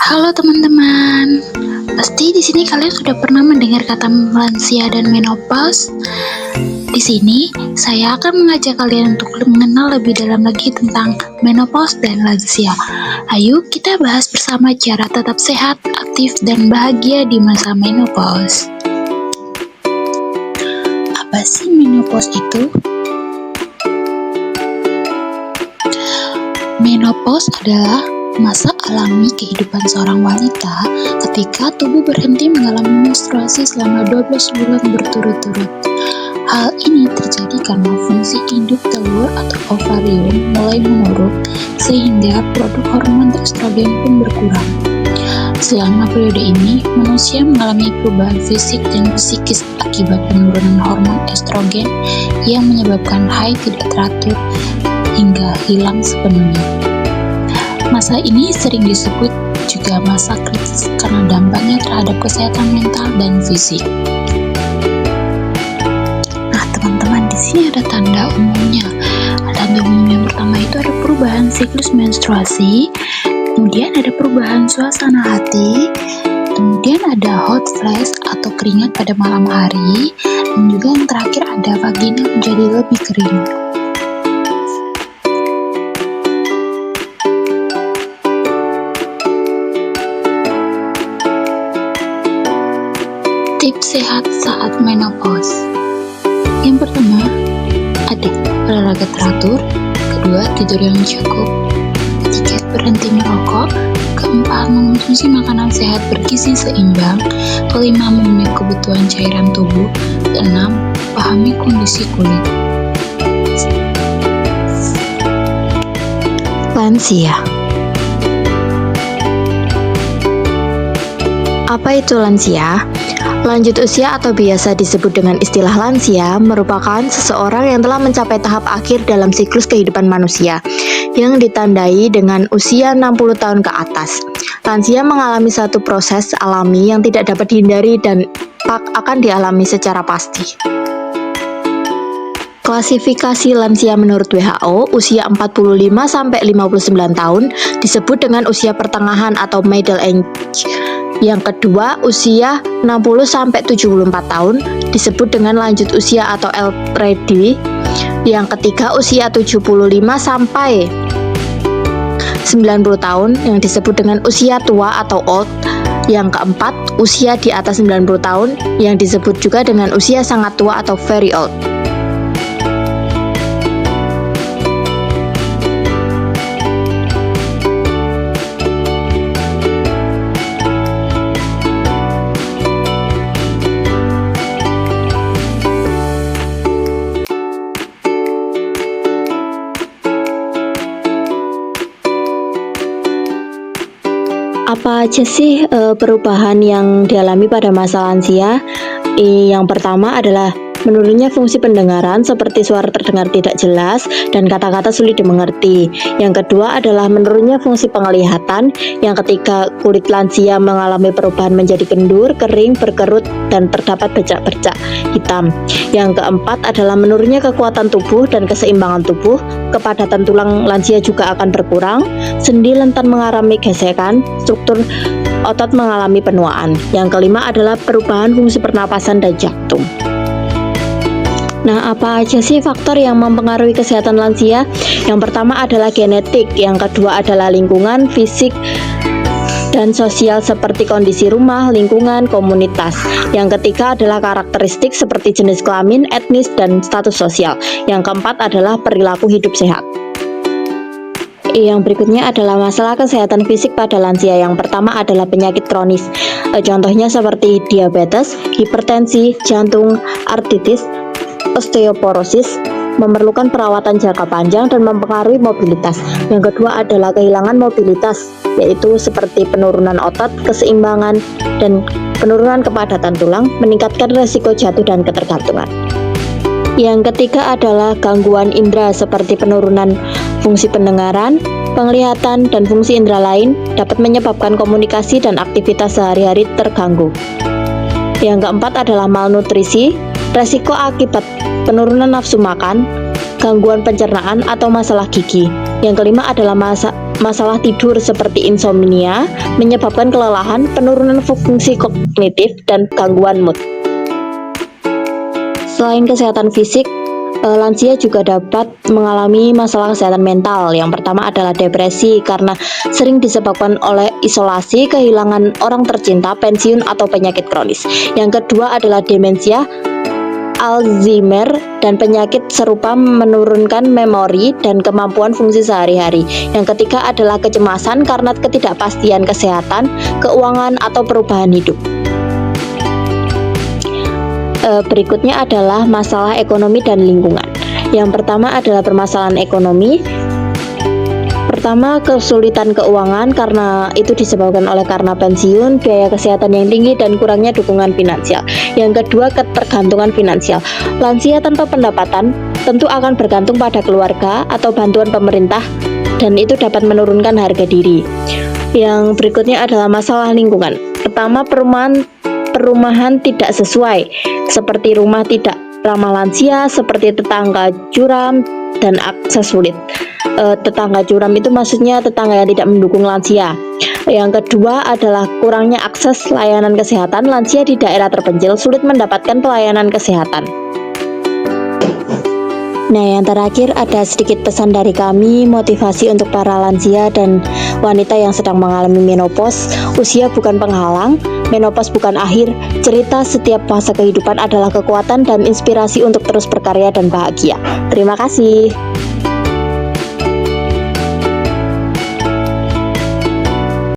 Halo teman-teman, pasti di sini kalian sudah pernah mendengar kata lansia dan menopause. Di sini saya akan mengajak kalian untuk mengenal lebih dalam lagi tentang menopause dan lansia. Ayo kita bahas bersama cara tetap sehat, aktif, dan bahagia di masa menopause. Apa sih menopause itu? Menopause adalah masa alami kehidupan seorang wanita ketika tubuh berhenti mengalami menstruasi selama 12 bulan berturut-turut. Hal ini terjadi karena fungsi induk telur atau ovarium mulai menurun sehingga produk hormon estrogen pun berkurang. Selama periode ini, manusia mengalami perubahan fisik dan psikis akibat penurunan hormon estrogen yang menyebabkan haid tidak teratur hingga hilang sepenuhnya. Masa ini sering disebut juga masa kritis karena dampaknya terhadap kesehatan mental dan fisik. Nah, teman-teman, di sini ada tanda umumnya. Tanda umum yang pertama itu ada perubahan siklus menstruasi, kemudian ada perubahan suasana hati, kemudian ada hot flash atau keringat pada malam hari, dan juga yang terakhir ada vagina menjadi lebih kering. Tips sehat saat menopause. Yang pertama, ada olahraga teratur. Kedua, tidur yang cukup. Ketiga, berhenti merokok. Keempat, mengonsumsi makanan sehat bergizi seimbang. Kelima, memenuhi kebutuhan cairan tubuh. Keenam, pahami kondisi kulit. Lansia. Apa itu lansia? Lanjut usia atau biasa disebut dengan istilah lansia merupakan seseorang yang telah mencapai tahap akhir dalam siklus kehidupan manusia yang ditandai dengan usia 60 tahun ke atas. Lansia mengalami satu proses alami yang tidak dapat dihindari dan akan dialami secara pasti. Klasifikasi lansia menurut WHO, usia 45-59 tahun disebut dengan usia pertengahan atau middle age. Yang kedua, usia 60-74 tahun disebut dengan lanjut usia atau elderly. Yang ketiga, usia 75-90 tahun yang disebut dengan usia tua atau old. Yang keempat, usia di atas 90 tahun yang disebut juga dengan usia sangat tua atau very old. Apa aja sih perubahan yang dialami pada masa lansia? Yang pertama adalah menurunnya fungsi pendengaran seperti suara terdengar tidak jelas dan kata-kata sulit dimengerti. Yang kedua adalah menurunnya fungsi penglihatan. Yang ketiga, kulit lansia mengalami perubahan menjadi kendur, kering, berkerut, dan terdapat bercak-bercak hitam. Yang keempat adalah menurunnya kekuatan tubuh dan keseimbangan tubuh. Kepadatan tulang lansia juga akan berkurang. Sendi rentan mengalami gesekan, struktur otot mengalami penuaan. Yang kelima adalah perubahan fungsi pernapasan dan jantung. Nah, apa aja sih faktor yang mempengaruhi kesehatan lansia? Yang pertama adalah genetik, yang kedua adalah lingkungan, fisik, dan sosial seperti kondisi rumah, lingkungan, komunitas. Yang ketiga adalah karakteristik seperti jenis kelamin, etnis, dan status sosial. Yang keempat adalah perilaku hidup sehat. Yang berikutnya adalah masalah kesehatan fisik pada lansia. Yang pertama adalah penyakit kronis. Contohnya seperti diabetes, hipertensi, jantung, artritis, osteoporosis, memerlukan perawatan jangka panjang dan mempengaruhi mobilitas. Yang kedua adalah kehilangan mobilitas, yaitu seperti penurunan otot, keseimbangan, dan penurunan kepadatan tulang, meningkatkan resiko jatuh dan ketergantungan. Yang ketiga adalah gangguan indera seperti penurunan fungsi pendengaran, penglihatan, dan fungsi indera lain dapat menyebabkan komunikasi dan aktivitas sehari-hari terganggu. Yang keempat adalah malnutrisi, resiko akibat penurunan nafsu makan, gangguan pencernaan, atau masalah gigi. Yang kelima adalah masalah tidur seperti insomnia, menyebabkan kelelahan, penurunan fungsi kognitif, dan gangguan mood. Selain kesehatan fisik, lansia juga dapat mengalami masalah kesehatan mental. Yang pertama adalah depresi karena sering disebabkan oleh isolasi, kehilangan orang tercinta, pensiun, atau penyakit kronis. Yang kedua adalah demensia, Alzheimer, dan penyakit serupa menurunkan memori dan kemampuan fungsi sehari-hari. Yang ketiga adalah kecemasan karena ketidakpastian kesehatan, keuangan, atau perubahan hidup. Berikutnya adalah masalah ekonomi dan lingkungan. Yang pertama adalah permasalahan ekonomi. Pertama, kesulitan keuangan karena itu disebabkan karena pensiun, biaya kesehatan yang tinggi, dan kurangnya dukungan finansial. Yang kedua, ketergantungan finansial. Lansia tanpa pendapatan tentu akan bergantung pada keluarga atau bantuan pemerintah, dan itu dapat menurunkan harga diri. Yang berikutnya adalah masalah lingkungan. Pertama, perumahan tidak sesuai, seperti rumah tidak ramah lansia, seperti tetangga curam dan akses sulit. Tetangga curam itu maksudnya tetangga yang tidak mendukung lansia. Yang kedua adalah kurangnya akses layanan kesehatan. Lansia di daerah terpencil sulit mendapatkan pelayanan kesehatan. Nah, yang terakhir ada sedikit pesan dari kami, motivasi untuk para lansia dan wanita yang sedang mengalami menopause. Usia bukan penghalang, menopause bukan akhir. Cerita setiap fase kehidupan adalah kekuatan dan inspirasi untuk terus berkarya dan bahagia. Terima kasih.